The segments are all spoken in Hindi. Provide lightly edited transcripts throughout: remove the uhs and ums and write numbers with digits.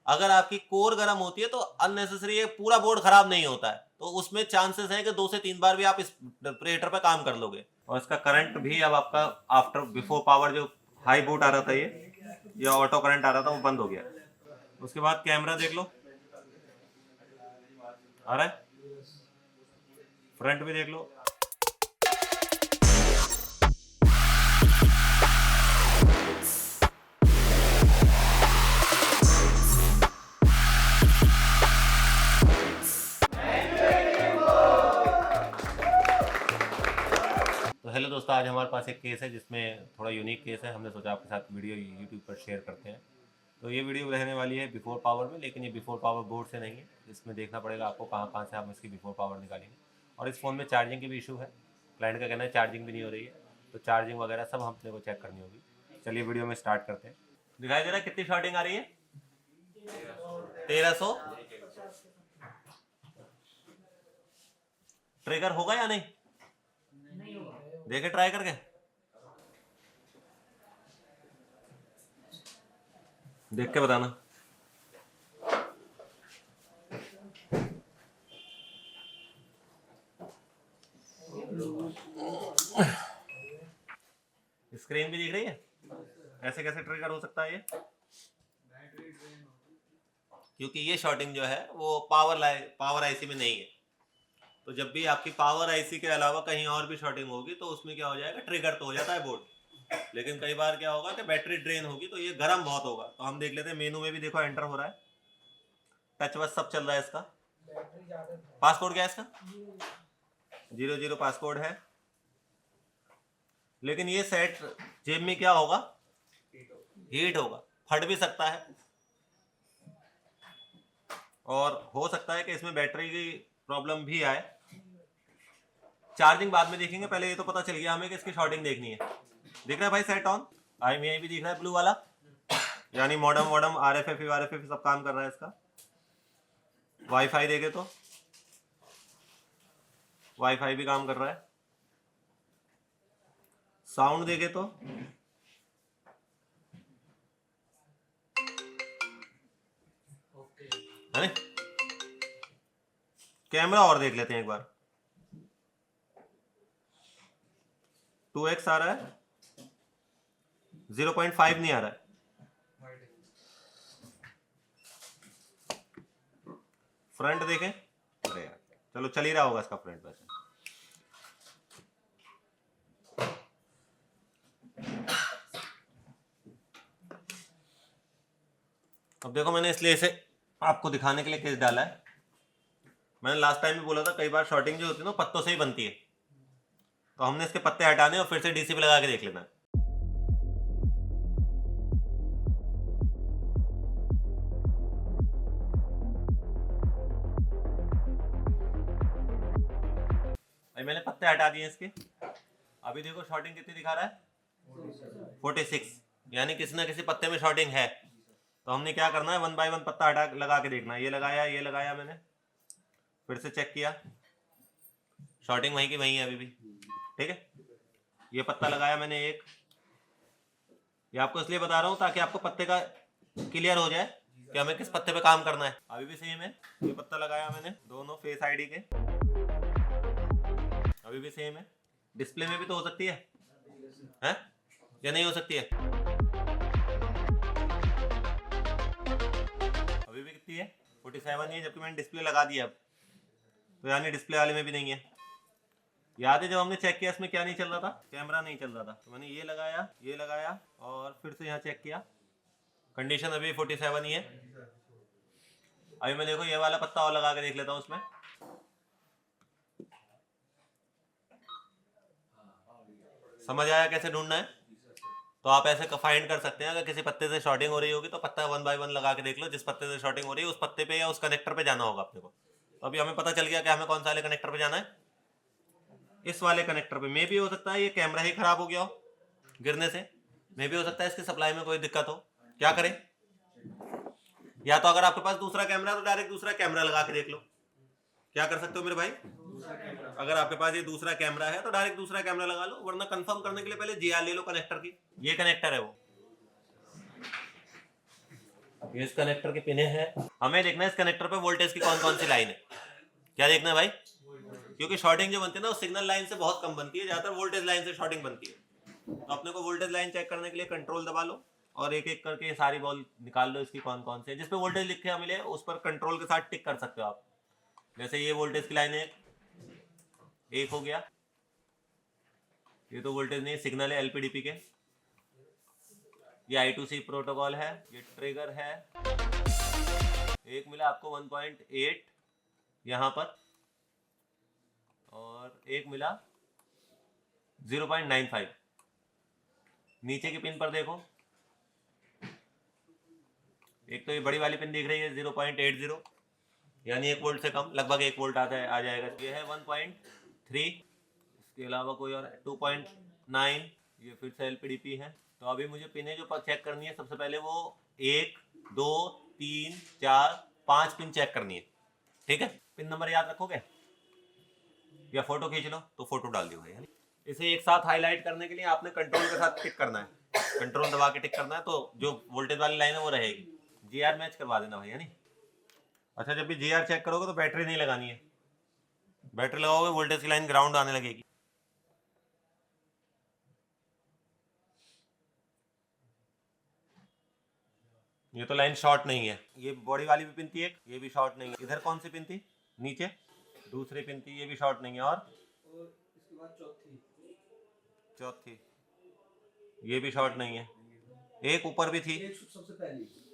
अगर आपकी कोर गर्म होती है तो अननेसेसरी ये पूरा बोर्ड खराब नहीं होता है, तो उसमें चांसेस है कि 2 से 3 बार भी आप इस प्रेडेटर पे काम कर लोगे। और इसका करंट भी अब आपका आफ्टर बिफोर पावर जो हाई बूट आ रहा था ये ऑटो करंट आ रहा था वो बंद हो गया। उसके बाद कैमरा देख लो, आ रहा है, फ्रंट भी देख लो। तो हेलो दोस्तों, आज हमारे पास एक केस है जिसमें थोड़ा यूनिक केस है। हमने सोचा आपके साथ वीडियो यूट्यूब पर शेयर करते हैं। तो ये वीडियो रहने वाली है बिफोर पावर में, लेकिन ये बिफोर पावर बोर्ड से नहीं है। इसमें देखना पड़ेगा आपको कहाँ कहाँ से हम इसकी बिफोर पावर निकालेंगे। और इस फ़ोन में चार्जिंग की भी इशू है। क्लाइंट का कहना है चार्जिंग भी नहीं हो रही है, तो चार्जिंग वगैरह सब अपने को चेक करनी होगी। चलिए वीडियो में स्टार्ट करते हैं। दिखाई दे रहा है कितनी शॉर्टिंग आ रही है? 1300। ट्रिगर होगा या नहीं? देखे ट्राई करके, देख के बताना। स्क्रीन भी दिख रही है। ऐसे कैसे ट्रिगर हो सकता है ये? क्योंकि ये शॉर्टिंग जो है वो पावर आईसी में नहीं है। तो जब भी आपकी पावर आईसी के अलावा कहीं और भी शॉर्टिंग होगी तो उसमें क्या हो जाएगा, ट्रिगर तो हो जाता है बोर्ड। लेकिन कई बार क्या होगा कि बैटरी ड्रेन होगी तो ये गर्म बहुत होगा। तो हम देख लेते हैं, मेनू में भी देखो एंटर हो रहा है, टच बस सब चल रहा है। इसका पासकोड क्या है? इसका 00 पासकोड है। लेकिन ये सेट जेब में क्या होगा, हीट होगा, फट भी सकता है। और हो सकता है कि इसमें बैटरी की प्रॉब्लम भी आए। चार्जिंग बाद में देखेंगे, पहले ये तो पता चल गया हमें कि इसकी शॉर्टिंग देखनी है। दिख रहा है भाई सेट ऑन, IMEI भी दिख रहा है ब्लू वाला, यानी मॉडम RFFE सब काम कर रहा है इसका। वाईफाई देखे तो वाईफाई भी काम कर रहा है। साउंड देखे तो है। कैमरा और देख लेते हैं एक बार। 2x आ रहा है, 0.5 नहीं आ रहा है। फ्रंट देखें, अरे यार चलो चल ही रहा होगा इसका फ्रंट वैसे। अब देखो, मैंने इसलिए इसे आपको दिखाने के लिए केस डाला है। मैंने लास्ट टाइम भी बोला था कई बार शॉर्टिंग जो होती है ना पत्तों से ही बनती है। तो हमने इसके पत्ते हटाने और फिर से डीसी पे लगा के देख लेना है। अभी मैंने पत्ते हटा दिए इसके। अभी देखो शॉर्टिंग कितनी दिखा रहा है, 46, यानी किसी ना किसी पत्ते में शॉर्टिंग है। तो हमने क्या करना है, 1 बाय 1 पत्ता हटा लगा के देखना है। ये लगाया मैंने, फिर से चेक किया, शॉर्टिंग वहीं की वहीं है अभी भी, ठीक है। ये पत्ता लगाया मैंने एक, ये आपको इसलिए बता रहा हूँ ताकि आपको पत्ते का क्लियर हो जाए कि हमें किस पत्ते पे काम करना है। अभी भी सेम है, ये पत्ता लगाया मैंने दोनों फेस आईडी के, अभी भी सेम है। डिस्प्ले में भी तो हो सकती है या नहीं हो सकती है? अभी भी कितनी है, 47 ही है, जबकि मैंने डिस्प्ले लगा दिया। अब तो यानी डिस्प्ले वाले में भी नहीं है। याद है जब हमने चेक किया इसमें क्या नहीं चल रहा था, कैमरा नहीं चल रहा था। तो मैंने ये लगाया और फिर से यहाँ चेक किया, कंडीशन अभी 47 ही है। अभी मैं देखो ये वाला पत्ता और लगा के देख लेता हूँ उसमें। समझ आया कैसे ढूंढना है? तो आप ऐसे फाइंड कर सकते हैं, अगर किसी पत्ते से शॉर्टिंग हो रही होगी तो पत्ता 1 बाय 1 लगा के देख लो। जिस पत्ते से शॉर्टिंग हो रही है उस पत्ते पे या उस कनेक्टर पे जाना होगा अपने को। तो अभी हमें पता चल गया कि हमें कौन सा वाले कनेक्टर पे जाना है, इस वाले कनेक्टर पे। मे भी हो सकता है ये कैमरा ही खराब हो गया हो गिरने से, मे भी हो सकता है इसकी सप्लाई में कोई दिक्कत हो। क्या करें, या तो अगर आपके पास दूसरा कैमरा है तो डायरेक्ट दूसरा कैमरा लगा के देख लो। क्या कर सकते हो मेरे भाई, अगर आपके पास ये दूसरा कैमरा है तो डायरेक्ट दूसरा कैमरा लगा लो, वरना कंफर्म करने के लिए पहले GR ले लो कनेक्टर की। ये कनेक्टर है वो, ये इस कनेक्टर के पिने हैं। हमें देखना है इस कनेक्टर पे वोल्टेज की कौन कौन सी लाइन है। क्या देखना है भाई? क्योंकि शॉर्टिंग जो बनती है ना वो सिग्नल लाइन से बहुत कम बनती है, ज्यादातर वोल्टेज लाइन से शॉर्टिंग बनती है। तो अपने को वोल्टेज लाइन चेक करने के लिए कंट्रोल दबा लो और एक एक करके सारी बॉल निकाल लो इसकी कौन कौन से, जिसपे वोल्टेज लिखे मिले उस पर कंट्रोल के साथ टिक कर सकते हो आप। जैसे ये वोल्टेज की लाइन है, एक हो गया, ये तो वोल्टेज नहीं सिग्नल है एलपीडीपी के। ये I2C प्रोटोकॉल है, ये ट्रिगर है। एक मिला आपको 1.8 यहाँ पर और एक मिला 0.95। नीचे की पिन पर देखो, एक तो ये बड़ी वाली पिन दिख रही है 0.80 यानी 1 वोल्ट से कम, लगभग 1 वोल्ट आ जाएगा। ये है 1.3, इसके अलावा कोई और 2.9, ये फिर से एलपीडीपी है। तो अभी मुझे पिनें जो चेक करनी है सबसे पहले वो 1, 2, 3, 4, 5 पिन चेक करनी है। ठीक है, पिन नंबर याद रखोगे या फोटो खींच लो तो फोटो डाल दियो भाई। इसे एक साथ हाईलाइट करने के लिए आपने कंट्रोल के साथ टिक करना है, कंट्रोल दबा के टिक करना है तो जो वोल्टेज वाली लाइन है वो रहेगी। जीआर मैच करवा देना भाई, है नहीं? अच्छा, जब भी जीआर चेक करोगे तो बैटरी नहीं लगानी है, बैटरी लगाओगे वोल्टेज की लाइन ग्राउंड आने लगेगी। ये तो लाइन शॉर्ट नहीं है, ये बॉडी वाली भी पिन थी एक, ये भी शॉर्ट नहीं है। इधर कौन सी पिन थी? नीचे दूसरी पिन थी, ये भी शॉर्ट नहीं है। और इसके बाद चौथी ये भी शॉर्ट नहीं है। एक ऊपर भी थी,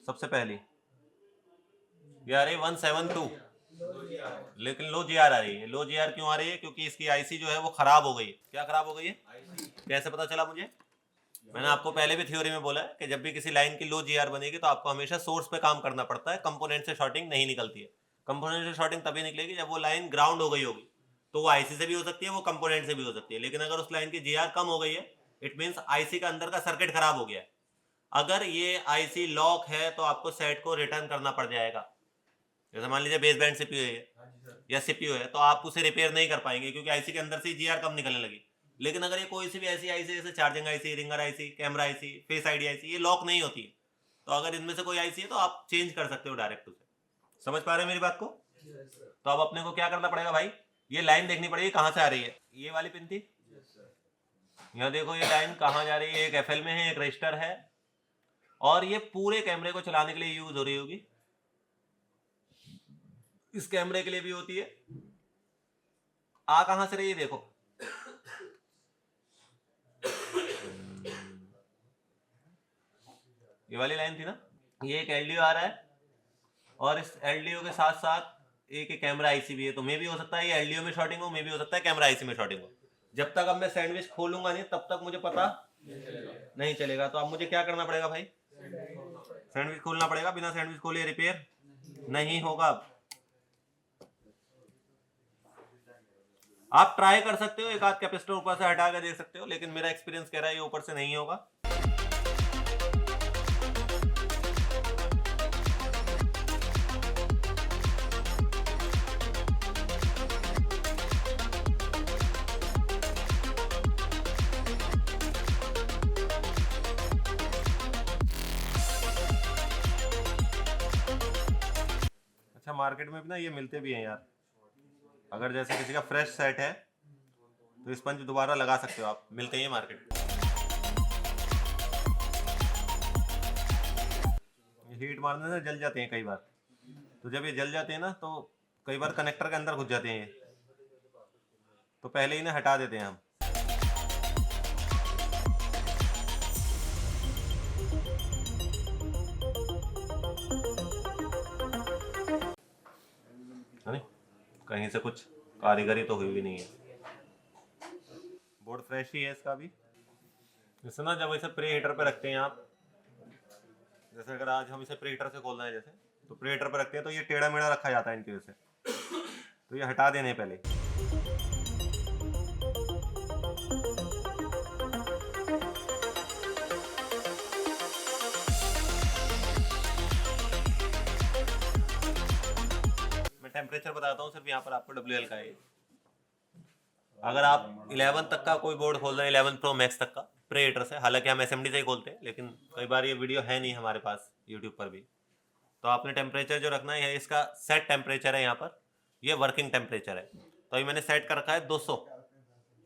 सबसे पहली ये आ रही 172, लेकिन लो जीआर आ रही है। लो जीआर क्यों आ रही है? क्योंकि इसकी आईसी जो है वो खराब हो गई है। क्या खराब हो गई है? कैसे पता चला मुझे? मैंने आपको पहले भी थ्योरी में बोला है कि जब भी किसी लाइन की लो जीआर बनेगी तो आपको हमेशा सोर्स पे काम करना पड़ता है, कंपोनेंट से शॉर्टिंग नहीं निकलती है। कंपोनेंट से शॉर्टिंग तभी निकलेगी जब वो लाइन ग्राउंड हो गई होगी, तो वो आईसी से भी हो सकती है, वो कंपोनेंट से भी हो सकती है। लेकिन अगर उस लाइन की जीआर कम हो गई है, इट मीन्स आईसी का अंदर का सर्किट खराब हो गया है। अगर ये आईसी लॉक है तो आपको सेट को रिटर्न करना पड़ जाएगा। जैसे मान लीजिए बेसबैंड सीपीयू है या सीपीयू है तो आप उसे रिपेयर नहीं कर पाएंगे क्योंकि आईसी के अंदर से जीआर कम निकलने लगी। लेकिन अगर ये कोई सी भी ऐसी आईसी जैसे charging IC, ringer IC, camera IC, face ID IC, ये लॉक नहीं होती है, तो अगर इनमें से कोई आईसी है तो आप चेंज कर सकते हो डायरेक्ट उसे। समझ पा रहे हैं मेरी बात को? तो अब अपने को क्या करना पड़ेगा भाई? ये लाइन देखनी पड़ेगी कहाँ से आ रही है। ये वाली पिन थी, यहाँ देखो ये लाइन कहाँ जा रही है। एक एफएल में है, एक रजिस्टर है, और ये पूरे कैमरे को चलाने के लिए यूज हो रही होगी। इस कैमरे के लिए भी होती है। आ कहां से रही है देखो, ये वाली लाइन थी ना। ये एक एलडीओ आ रहा है और इस एलडीओ के साथ साथ एक कैमरा आईसी भी है, तो मे भी हो सकता है ये एलडीओ में शॉर्टिंग हो, मे भी हो सकता है कैमरा आईसी में शॉर्टिंग हो। जब तक अब मैं सैंडविच खोलूंगा नहीं तब तक मुझे पता नहीं चलेगा। तो अब मुझे क्या करना पड़ेगा भाई? सैंडविच खोलना पड़ेगा। बिना सैंडविच खोले रिपेयर नहीं होगा। आप ट्राई कर सकते हो, एक आध कैपेसिटर ऊपर से हटा के देख सकते हो, लेकिन मेरा एक्सपीरियंस कह रहा है ये ऊपर से नहीं होगा। अच्छा, मार्केट में भी ना ये मिलते भी हैं यार। अगर जैसे किसी का फ्रेश सेट है तो स्पंज दोबारा लगा सकते हो आप, मिलते हैं मार्केट में। हीट मारने से जल जाते हैं कई बार, तो जब ये जल जाते हैं ना तो कई बार कनेक्टर के अंदर घुस जाते हैं ये, तो पहले इन्हें हटा देते हैं हम। कहीं से कुछ कारीगरी तो हुई भी नहीं है। बोर्ड फ्रेश ही है इसका भी। जैसे ना जब इसे प्री हीटर पे रखते हैं आप, जैसे अगर आज हम इसे प्री हीटर से खोलना है जैसे, तो प्री हीटर पे रखते हैं तो ये टेढ़ा मेढ़ा रखा जाता है इनकी वजह से, तो ये हटा देने पहले। टेम्परेचर बताता हूँ सिर्फ यहाँ पर आपको WL का है। अगर आप 11 तक का कोई बोर्ड खोल रहे हैं, 11 प्रो मैक्स तक का प्री हीटर से, हालांकि हम SMD से ही खोलते हैं, लेकिन कई बार ये वीडियो है नहीं हमारे पास यूट्यूब पर भी, तो आपने टेम्परेचर जो रखना है, इसका सेट टेम्परेचर है यहाँ पर, ये वर्किंग टेम्परेचर है। तो अभी मैंने सेट कर रखा है 200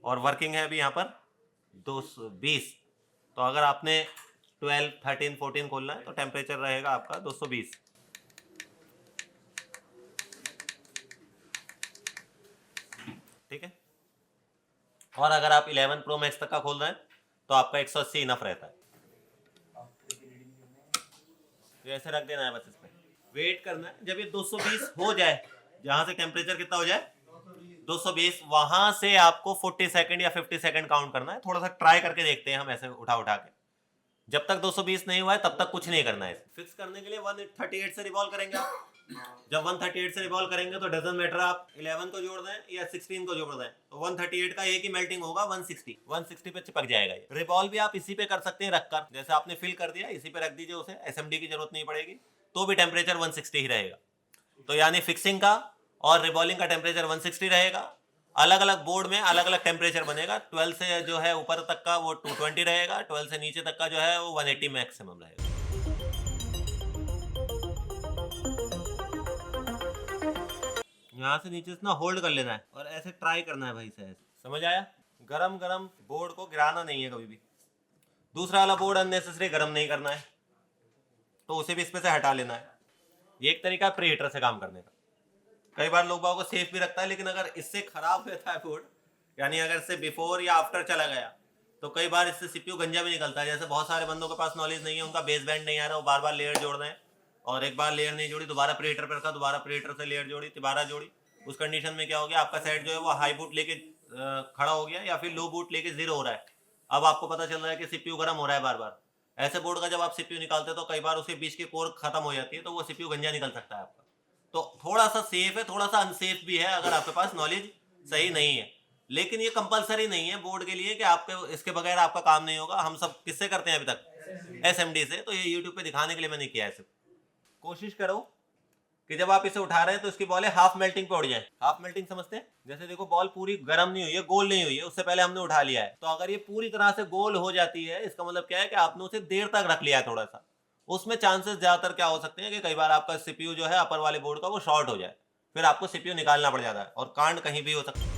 और वर्किंग है अभी यहाँ पर 220। तो अगर आपने 12, 13, 14 खोलना है तो टेम्परेचर रहेगा आपका 220। ठीक है। और अगर आप 11 प्रो मैक्स तक का खोल रहे हैं तो आपका 180 इनफ रहता है। तो ऐसे रख देना है बस, इस पे वेट करना है जब ये 220 हो जाए, जहां से टेम्परेचर कितना हो जाए 220, वहां से आपको 40 सेकंड या 50 सेकंड काउंट करना है। थोड़ा सा ट्राई करके देखते हैं हम ऐसे उठा उठा के। जब तक 220 नहीं हुआ है तब तक कुछ नहीं करना है। फिक्स करने के लिए 138 से रिवॉल्व करेंगे आप। जब 138 से रिवॉल्व करेंगे तो डजंट मैटर आप 11 को जोड़ दें या 16 को जोड़ दें, तो 138 का एक ही मेल्टिंग होगा 160 पे चिपक जाएगा ये। रिवॉल्व भी आप इसी पे कर सकते हैं रखकर, जैसे आपने फिल कर दिया इसी पे रख दीजिए उसे, एसएमडी की जरूरत नहीं पड़ेगी, तो भी टेम्परेचर 160 ही रहेगा। तो यानी फिक्सिंग का और रिवॉल्विंग का टेम्परेचर 160 रहेगा। अलग अलग बोर्ड में अलग अलग टेम्परेचर बनेगा। 12 से जो है ऊपर तक का वो 220 रहेगा, 12 से नीचे तक का जो है वो 180 मैक्सिमम रहेगा। यहाँ से नीचे से ना होल्ड कर लेना है और ऐसे ट्राई करना है भाई से, ऐसे। समझ आया? गरम गरम बोर्ड को गिराना नहीं है कभी भी। दूसरा वाला बोर्ड अननेसेसरी गरम नहीं करना है, तो उसे भी इस पे से हटा लेना है। ये एक तरीका है प्री हीटर से काम करने का। कई बार लोग बागों को सेफ भी रखता है, लेकिन अगर इससे खराब रहता है बोर्ड, यानी अगर इससे बिफोर या आफ्टर चला गया, तो कई बार इससे सीपीयू गंजा भी निकलता है। जैसे बहुत सारे बंदों के पास नॉलेज नहीं है, उनका बेस बैंड नहीं आ रहा, वो बार बार लेयर जोड़ रहे हैं, और एक बार लेयर नहीं जोड़ी दोबारा प्री हीटर पर रखा, दोबारा प्री हीटर से लेयर जोड़ी, दोबारा जोड़ी। उस कंडीशन में क्या हो गया, आपका सेट जो है वो हाई बूट लेके खड़ा हो गया या फिर लो बूट लेके जीरो हो रहा है। अब आपको पता चल रहा है कि सीपीयू गर्म हो रहा है बार बार। ऐसे बोर्ड का जब आप सीपीयू निकालते हो तो कई बार उसके बीच की कोर खत्म हो जाती है, तो वो सीपीयू गंजा निकल सकता है आपका। तो थोड़ा सा सेफ है, थोड़ा सा अनसेफ भी है अगर आपके पास नॉलेज सही नहीं है। लेकिन ये कंपलसरी नहीं है बोर्ड के लिए कि आपके इसके बगैर आपका काम नहीं होगा। हम सब किससे करते हैं अभी तक? एसएमडी से। तो ये यूट्यूब पे दिखाने के लिए मैंने किया है सिर्फ। कोशिश करो कि जब आप इसे उठा रहे हैं तो इसकी बॉल हाफ मेल्टिंग पे उड़ जाए। हाफ मेल्टिंग समझते हैं? जैसे देखो बॉल पूरी गर्म नहीं हुई है, गोल नहीं हुई है, उससे पहले हमने उठा लिया है। तो अगर ये पूरी तरह से गोल हो जाती है, इसका मतलब क्या है कि आपने उसे देर तक रख लिया है थोड़ा सा। उसमें चांसेस ज्यादातर क्या हो सकते हैं कि कई बार आपका सीपीयू जो है अपर वाले बोर्ड का वो शॉर्ट हो जाए, फिर आपको सीपीयू निकालना पड़ जाता है और कांड कहीं भी हो सकता है।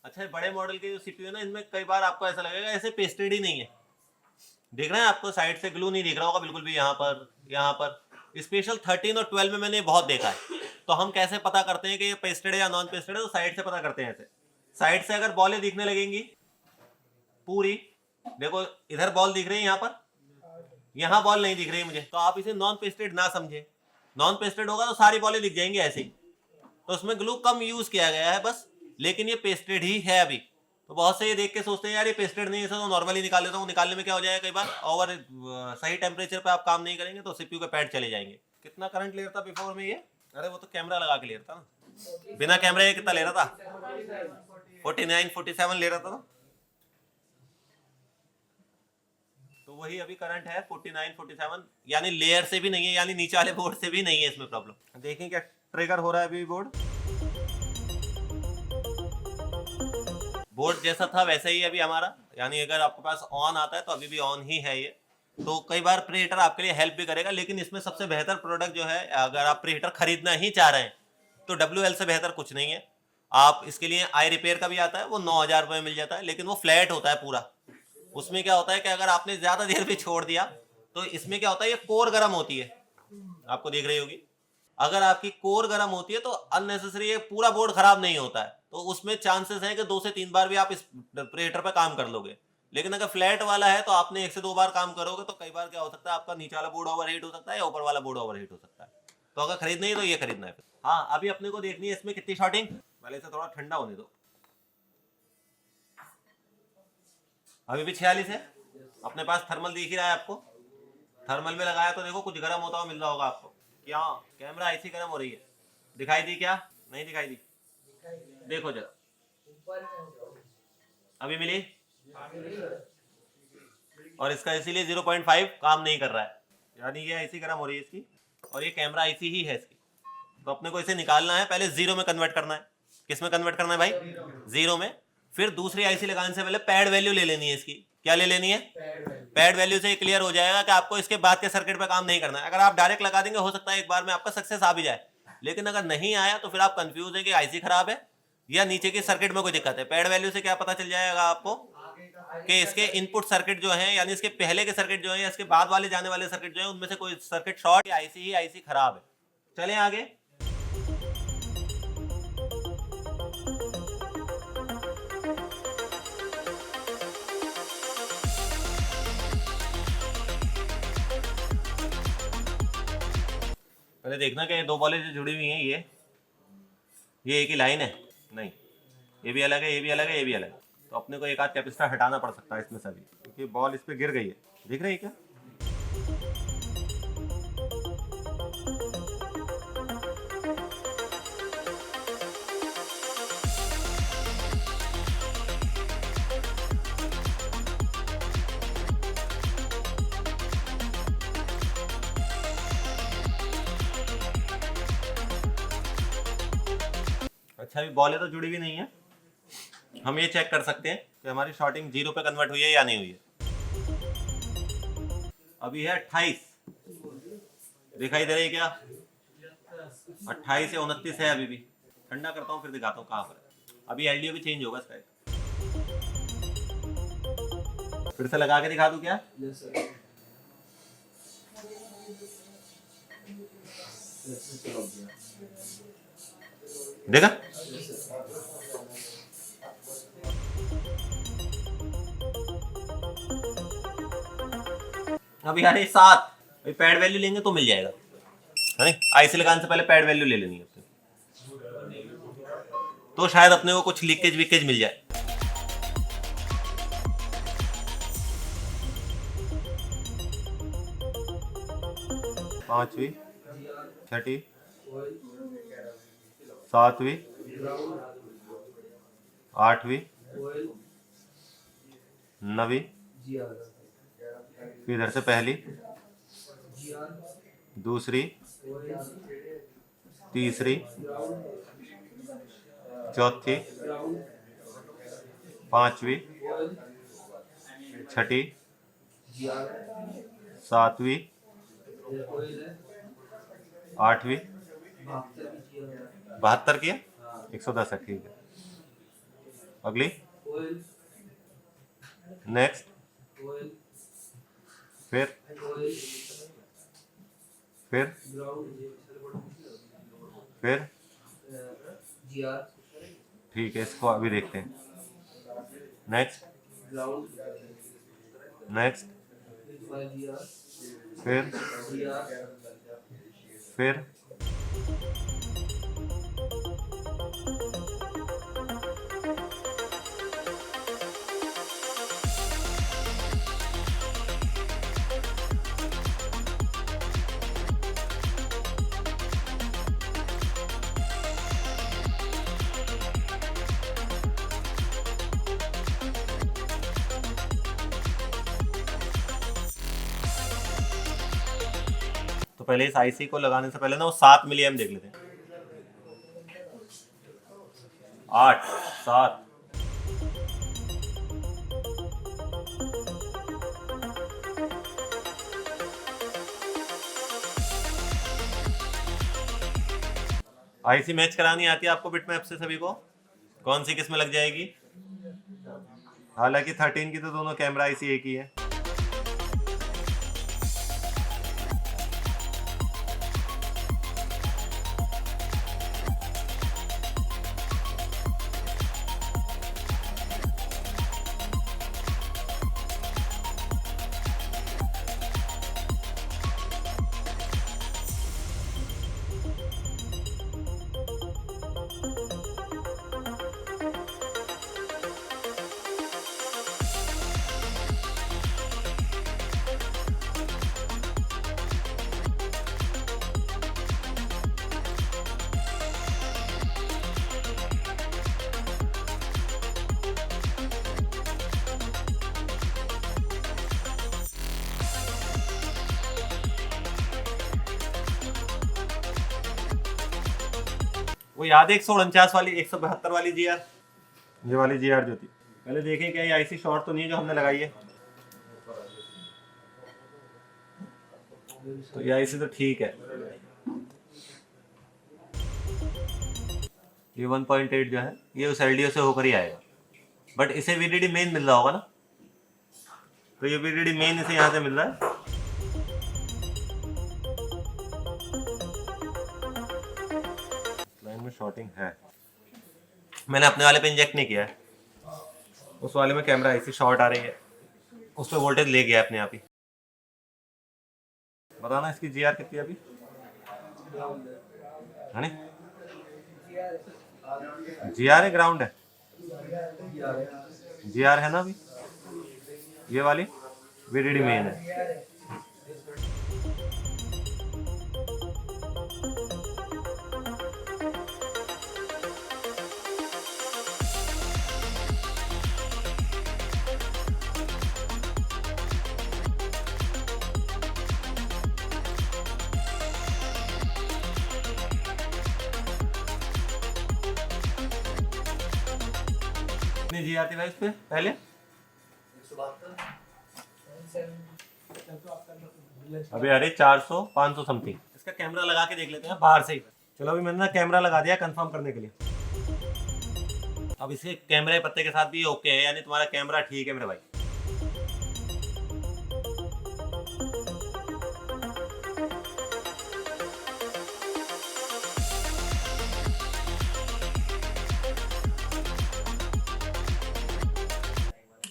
अच्छा, बड़े मॉडल के जो सीपीयू है ना, इनमें कई बार आपको ऐसा लगेगा ऐसे पेस्टेड ही नहीं है। देख रहे हैं आपको साइड से ग्लू नहीं दिख रहा होगा बिल्कुल भी, यहाँ पर स्पेशल 13 और 12 में मैंने बहुत देखा है। तो हम कैसे पता करते हैं कि ये पेस्टेड है या नॉन पेस्टेड है? तो साइड से पता करते हैं। ऐसे साइड से अगर बॉलें दिखने लगेंगी पूरी, देखो इधर बॉल दिख रही है, यहाँ बॉल नहीं दिख रही मुझे, तो आप इसे नॉन पेस्टेड ना समझे। नॉन पेस्टेड होगा तो सारी बॉलें दिख जाएंगी ऐसे ही, तो उसमें ग्लू कम यूज किया गया है बस, लेकिन ये पेस्टेड ही है अभी। तो बहुत से ये देख के सोचते हैं यार ये पेस्टेड नहीं है, तो नॉर्मली निकाल लेता हूँ। निकालने में क्या हो जाएगा, कई बार ओवर सही टेम्परेचर पे आप काम नहीं करेंगे तो सीपीयू के पैड चले जाएंगे। कितना करंट ले रहा था बिफोर में ये? अरे वो तो कैमरा लगा के ले रहा था ना, बिना कैमरे कितना ले रहा था? 49, 47 ले रहा था। तो वही अभी करंट है 49, 47, यानी लेयर से भी नहीं है, यानी नीचे वाले बोर्ड से भी नहीं है इसमें प्रॉब्लम। देखें क्या ट्रिगर हो रहा है अभी बोर्ड जैसा था वैसे ही अभी हमारा, यानी अगर आपके पास ऑन आता है तो अभी भी ऑन ही है ये। तो कई बार प्री हीटर आपके लिए हेल्प भी करेगा, लेकिन इसमें सबसे बेहतर प्रोडक्ट जो है, अगर आप प्री हीटर खरीदना ही चाह रहे हैं तो WL से बेहतर कुछ नहीं है। आप इसके लिए आई रिपेयर का भी आता है, वो 9,000 रुपये में मिल जाता है, लेकिन वो फ्लैट होता है पूरा। उसमें क्या होता है कि अगर आपने ज्यादा देर भी छोड़ दिया तो इसमें क्या होता है, ये कोर गर्म होती है, आपको देख रही होगी। अगर आपकी कोर गर्म होती है तो अननेसेसरी ये पूरा बोर्ड खराब नहीं होता है, तो उसमें चांसेस है कि 2 से 3 बार भी आप इस प्री हीटर पे काम कर लोगे। लेकिन अगर फ्लैट वाला है तो आपने 1 से 2 बार काम करोगे, तो कई बार क्या हो सकता है, आपका नीचे वाला बोर्ड ओवरहीट हो सकता है या ऊपर वाला बोर्ड ओवरहीट हो सकता है। तो अगर खरीदना ही तो ये खरीदना है। हाँ, अभी अपने को देखनी है इसमें कितनी शॉर्टिंग। पहले से थोड़ा ठंडा होने दो। अभी भी 46 है। अपने पास थर्मल दिख ही रहा है आपको, थर्मल में लगाया तो देखो कुछ गर्म होता हुआ मिल रहा होगा आपको। क्या कैमरा ऐसी गर्म हो रही है? दिखाई दी क्या? नहीं दिखाई दी? देखो जरा, अभी मिली? और इसका इसीलिए 0.5 काम नहीं कर रहा है, यानी ये ऐसी गर्म हो रही है इसकी, और ये कैमरा ऐसी ही है इसकी। तो अपने को इसे निकालना है, पहले जीरो में कन्वर्ट करना है। किस में कन्वर्ट करना है भाई? जीरो में। फिर दूसरी आईसी लगाने से पहले पैड वैल्यू ले लेनी है इसकी। क्या ले लेनी है? पैड वैल्यू से क्लियर हो जाएगा कि आपको इसके बाद के सर्किट पे काम नहीं करना है। अगर आप डायरेक्ट लगा देंगे हो सकता है एक बार में आपका सक्सेस आ भी जाए, लेकिन अगर नहीं आया तो फिर आप कंफ्यूज है कि आईसी खराब है या नीचे की सर्किट में कोई दिक्कत है। पैड वैल्यू से क्या पता चल जाएगा आपको कि इसके इनपुट सर्किट जो है, यानी इसके पहले के सर्किट जो है या इसके बाद वाले जाने वाले सर्किट जो है, उनमें से कोई सर्किट शॉर्ट या आईसी खराब है। चलें आगे। पहले देखना कि ये दो बॉलें जो जुड़ी हुई हैं ये एक ही लाइन है? नहीं, ये भी अलग है, ये भी अलग है, ये भी अलग है। तो अपने को एक आध कैपेसिटर हटाना पड़ सकता है इसमें से भी, क्योंकि बॉल इस पे गिर गई है। दिख रही है क्या? अच्छा, अभी बॉलें तो जुड़ी हुई नहीं है। हम ये चेक कर सकते हैं कि हमारी शॉर्टिंग 0 पे कन्वर्ट हुई है या नहीं हुई है। अभी है 28, दिखाई दे रही है क्या? 28 या 29 है अभी भी। ठंडा करता हूँ फिर दिखाता हूँ कहाँ पर है। अभी एलडीओ भी चेंज होगा इसका। फिर से लगा के दिखा दूँ क्या? देखा? अभी यार 7 पैड वैल्यू लेंगे तो मिल जाएगा, है? आईसी लगाने से पहले पैड वैल्यू ले लेनी है तो शायद अपने को कुछ लीकेज विकेज मिल जाए। पांचवी, छठी, सातवीं, आठवीं, नवीं, फिर इधर से पहली, दूसरी, तीसरी, चौथी, पांचवी, छठी, सातवीं, आठवीं, 72 की है, 110 है, ठीक है। अगली, नेक्स्ट, फिर ठीक है। इसको अभी देखते हैं। नेक्स्ट, फिर पहले इस आईसी को लगाने से पहले ना वो 7 मिली एम देख लेते हैं। 8, 7, आईसी मैच करानी आती है आपको बिटमैप से सभी को? कौन सी किस में लग जाएगी? हालांकि 13 की तो दोनों कैमरा आईसी एक ही है। वो याद है 149 वाली, 172 वाली जी यार, ये वाली GR जो थी, पहले देखें क्या ये आईसी शॉर्ट तो नहीं है जो हमने लगाई है। तो ये आईसी तो ठीक है। ये 1.8 जो है ये उस LDO से होकर ही आएगा, बट इसे VDD मेन मिल रहा होगा ना, तो ये VDD मेन इसे यहाँ से मिल रहा है। लाइन में शॉर्टिंग है, मैंने अपने वाले पे इंजेक्ट नहीं किया है, उस वाले में कैमरा आईसी शॉर्ट आ रही है, उस पर वोल्टेज ले गया अपने आप ही। बताना इसकी GR कितनी है अभी, है नहीं? GR है ग्राउंड है? GR है ना अभी, ये वाली VDD मेन है। कितनी GR थी भाई इस पे पहले? अभी अरे 400 500 समथिंग। इसका कैमरा लगा के देख लेते हैं बाहर से ही। चलो अभी मैंने ना कैमरा लगा दिया कंफर्म करने के लिए। अब इसके कैमरे पत्ते के साथ भी ओके है, यानी तुम्हारा कैमरा ठीक है मेरे भाई।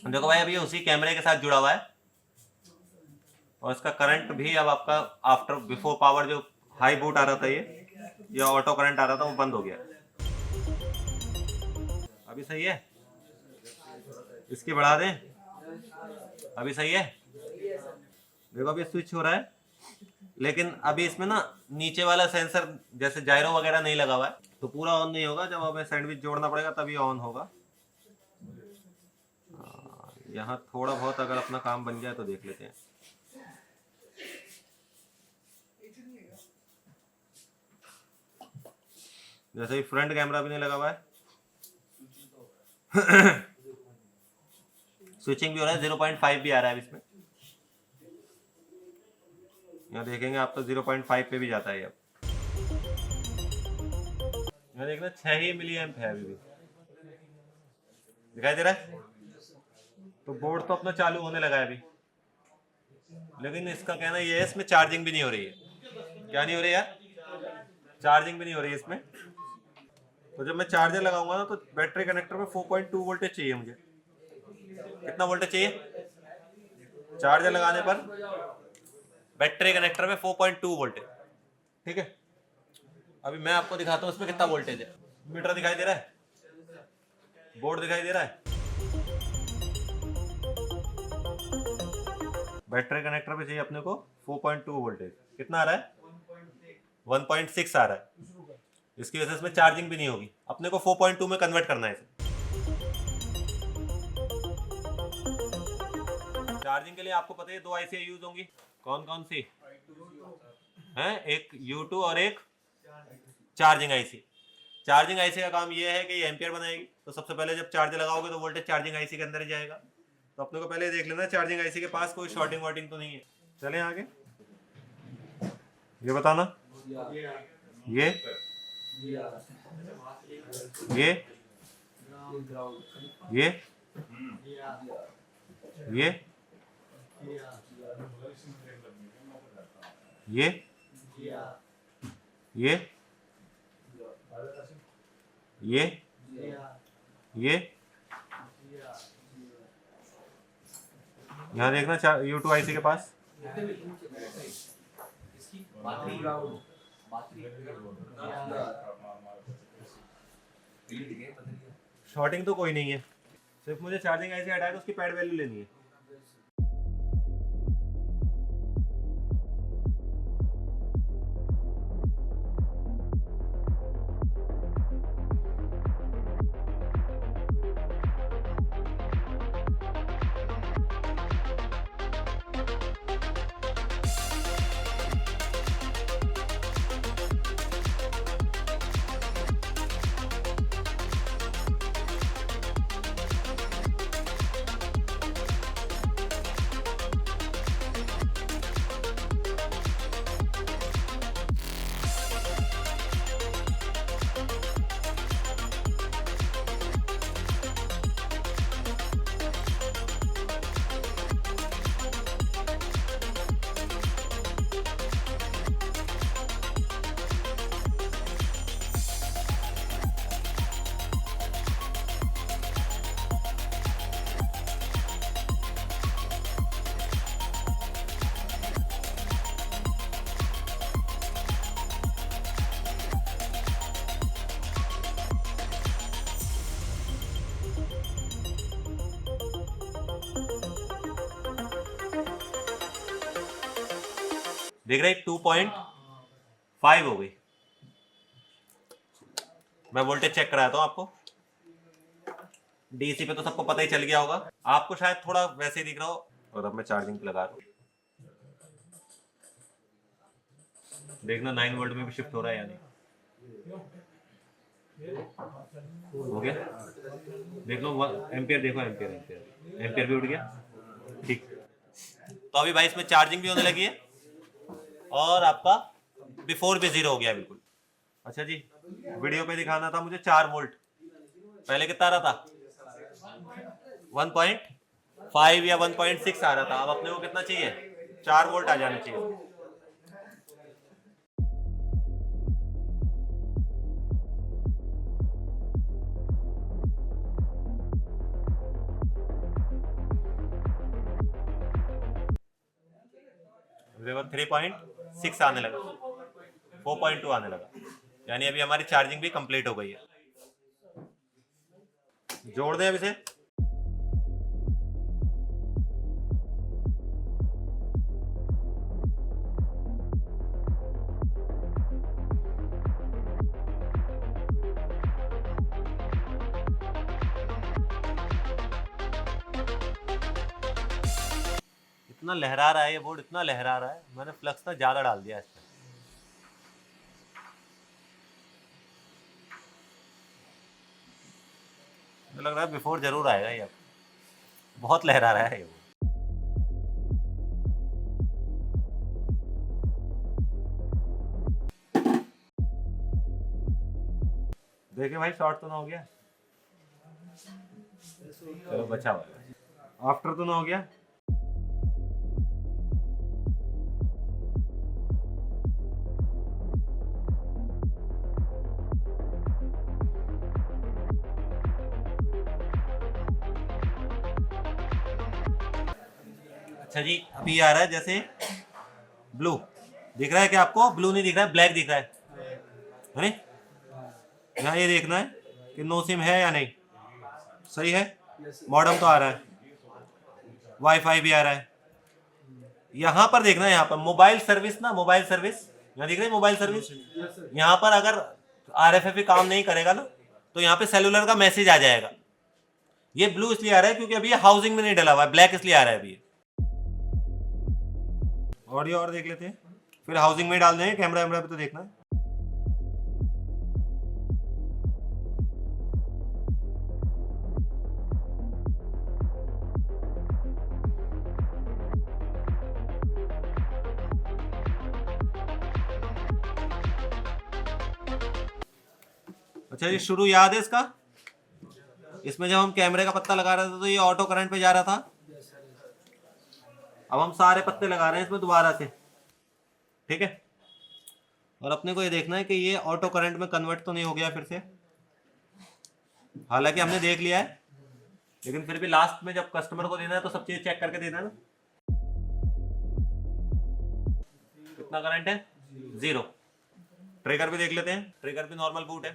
देखो भाई अभी ये उसी कैमरे के साथ जुड़ा हुआ है और इसका करंट भी अब आपका आफ्टर बिफोर पावर जो हाई बूट आ रहा था ये ऑटो करंट आ रहा था वो बंद हो गया। अभी सही है, इसकी बढ़ा दें, अभी सही है। देखो अभी स्विच हो रहा है, लेकिन अभी इसमें ना नीचे वाला सेंसर जैसे जायरो वगैरह नहीं लगा हुआ है, तो पूरा ऑन नहीं होगा। जब हमें सैंडविच जोड़ना पड़ेगा तभी ऑन होगा। यहाँ थोड़ा बहुत अगर अपना काम बन जाए तो देख लेते हैं। जैसे फ्रंट कैमरा भी नहीं लगा हुआ है, स्विचिंग भी हो रहा है, 0.5 भी आ रहा है इसमें। यहाँ देखेंगे आप तो 0.5 पे भी जाता है। अब यहाँ देखना 6 ही मिली एम्प है, अभी भी दिखाई दे रहा है। तो बोर्ड तो अपना चालू होने लगा है अभी, लेकिन इसका कहना ये है इसमें चार्जिंग भी नहीं हो रही है। क्या नहीं हो रही यार? चार्जिंग भी नहीं हो रही है इसमें। तो जब मैं चार्जर लगाऊंगा ना तो बैटरी कनेक्टर में 4.2 वोल्टेज चाहिए मुझे। कितना वोल्टेज चाहिए चार्जर लगाने पर? बैटरी कनेक्टर में 4.2 वोल्टेज, ठीक है। अभी मैं आपको दिखाता हूँ इसमें कितना वोल्टेज है। मीटर दिखाई दे रहा है, बोर्ड दिखाई दे रहा है। बैटरी कनेक्टर पे चाहिए अपने को 4.2 वोल्टेज। कितना आ रहा है? 1.6 आ रहा है। इसकी वजह से इसमें चार्जिंग भी नहीं होगी। अपने को 4.2 में कन्वर्ट करना है इसे। चार्जिंग के लिए आपको पता है 2 आईसी यूज होंगी। कौन कौन सी हैं? एक U2 और एक चार्जिंग आईसी। चार्जिंग आईसी का काम ये है कि ये एम्पियर बनाएगी। तो सबसे पहले जब चार्जर लगाओगे तो वोल्टेज चार्जिंग आईसी के अंदर ही जाएगा। तो अपने को पहले देख लेना चार्जिंग आईसी के पास कोई शॉर्टिंग वॉर्टिंग तो नहीं है। चलें आगे, ये बताना। ये ये ये ये ये ये यहाँ देखना U2 आईसी के पास। शॉर्टिंग तो कोई नहीं है, सिर्फ मुझे चार्जिंग आईसी हटा के उसकी पैड वैल्यू लेनी है। देख रहे 2.5 हो गई। मैं वोल्टेज चेक कराता हूँ आपको। डीसी पे तो सबको पता ही चल गया होगा, आपको शायद थोड़ा वैसे ही दिख रहा हो। और अब मैं चार्जिंग पे लगा रहा हूँ, देखना 9 वोल्ट में भी शिफ्ट हो रहा है या नहीं। हो गया, देख लो एम्पियर, देखो एम्पियर एम्पियर एम्पियर भी उठ गया। ठीक, तो अभी भाई इसमें चार्जिंग भी होने लगी है और आपका बिफोर भी 0 हो गया बिल्कुल। अच्छा जी, वीडियो पे दिखाना था मुझे 4 वोल्ट, पहले कितना आ रहा था 1.5 या 1.6 आ रहा था। अब अपने को कितना चाहिए, 4 वोल्ट आ जाना चाहिए। देखो 3.6 आने लगा, 4.2 आने लगा, यानी अभी हमारी चार्जिंग भी कंप्लीट हो गई है। जोड़ दें अब इसे। इतना लहरा रहा है ये बोर्ड, इतना लहरा रहा है, मैंने फ्लक्स ना ज्यादा डाल दिया इसमें। लग रहा है बिफोर जरूर आएगा ये, बहुत लहरा रहा है ये। देखिए भाई शॉर्ट तो ना हो गया, चलो बचा हुआ, आफ्टर तो ना हो गया। अच्छा जी, अभी आ रहा है जैसे ब्लू, दिख रहा है क्या आपको? ब्लू नहीं दिख रहा है, ब्लैक दिख रहा है। यहाँ ये देखना है कि नो सिम है या नहीं, सही है। मॉडम तो आ रहा है, वाईफाई भी आ रहा है। यहाँ पर देखना है, यहाँ पर मोबाइल सर्विस ना, मोबाइल सर्विस यहाँ दिख रही है, मोबाइल सर्विस। यहाँ पर अगर RFFE काम नहीं करेगा ना, तो यहाँ पे सेलुलर का मैसेज आ जाएगा। ये ब्लू इसलिए आ रहा है क्योंकि अभी ये हाउसिंग में नहीं डला हुआ है, ब्लैक इसलिए आ रहा है अभी। ऑडियो और देख लेते हैं, फिर हाउसिंग में डाल देंगे, कैमरा वैमरा पे तो देखना है। अच्छा ये शुरू याद है इसका? इसमें जब हम कैमरे का पत्ता लगा रहे थे तो ये ऑटो करंट पे जा रहा था। अब हम सारे पत्ते लगा रहे हैं इसमें दोबारा से, ठीक है। और अपने को ये देखना है कि ये ऑटो करंट में कन्वर्ट तो नहीं हो गया फिर से। हालांकि हमने देख लिया है, लेकिन फिर भी लास्ट में जब कस्टमर को देना है तो सब चीज चेक करके देना है ना। कितना करंट है? 0। ट्रिगर भी देख लेते हैं, ट्रिगर भी नॉर्मल बूट है।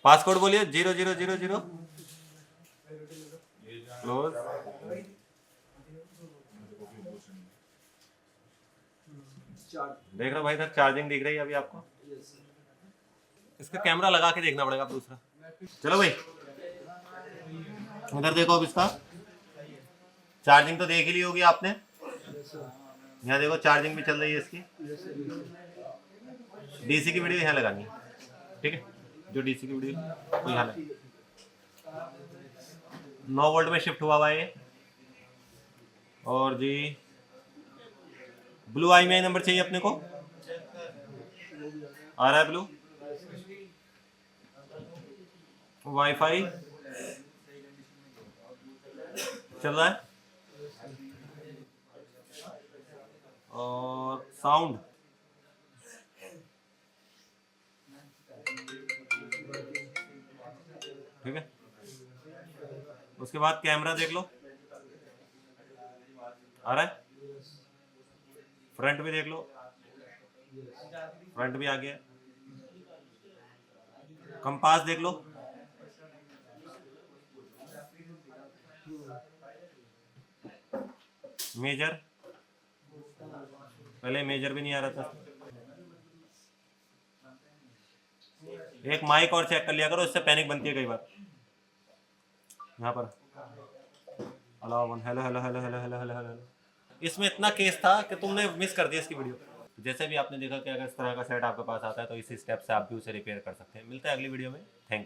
पासकोड बोलिए, 0000 क्लोज। देख रहा भाई इधर चार्जिंग दिख रही है अभी आपको। इसका कैमरा लगा के देखना पड़ेगा दूसरा। चलो भाई इधर देखो, अब इसका चार्जिंग तो देख ही ली होगी आपने। यहाँ देखो चार्जिंग भी चल रही है इसकी। डीसी की वीडियो यहाँ लगानी है, ठीक है। जो डीसी की वीडियो तो यहाँ लगा, 9 वोल्ट में शिफ्ट हुआ हुआ है ये। और जी ब्लू IMEI नंबर चाहिए अपने को, आ रहा है ब्लू। वाईफाई चल रहा है और साउंड ठीक है। उसके बाद कैमरा देख लो, आ रहा है। फ्रंट भी देख लो, फ्रंट भी आ गया। कंपास देख लो, मेजर, पहले मेजर भी नहीं आ रहा था। एक माइक और चेक कर लिया करो, इससे पैनिक बनती है कई बार। यहाँ पर hello one, hello hello hello hello hello hello hello. इसमें इतना केस था कि तुमने मिस कर दिया इसकी वीडियो। जैसे भी आपने देखा कि अगर इस तरह का सेट आपके पास आता है तो इसी स्टेप से आप भी उसे रिपेयर कर सकते हैं। मिलता है अगली वीडियो में। Thank you.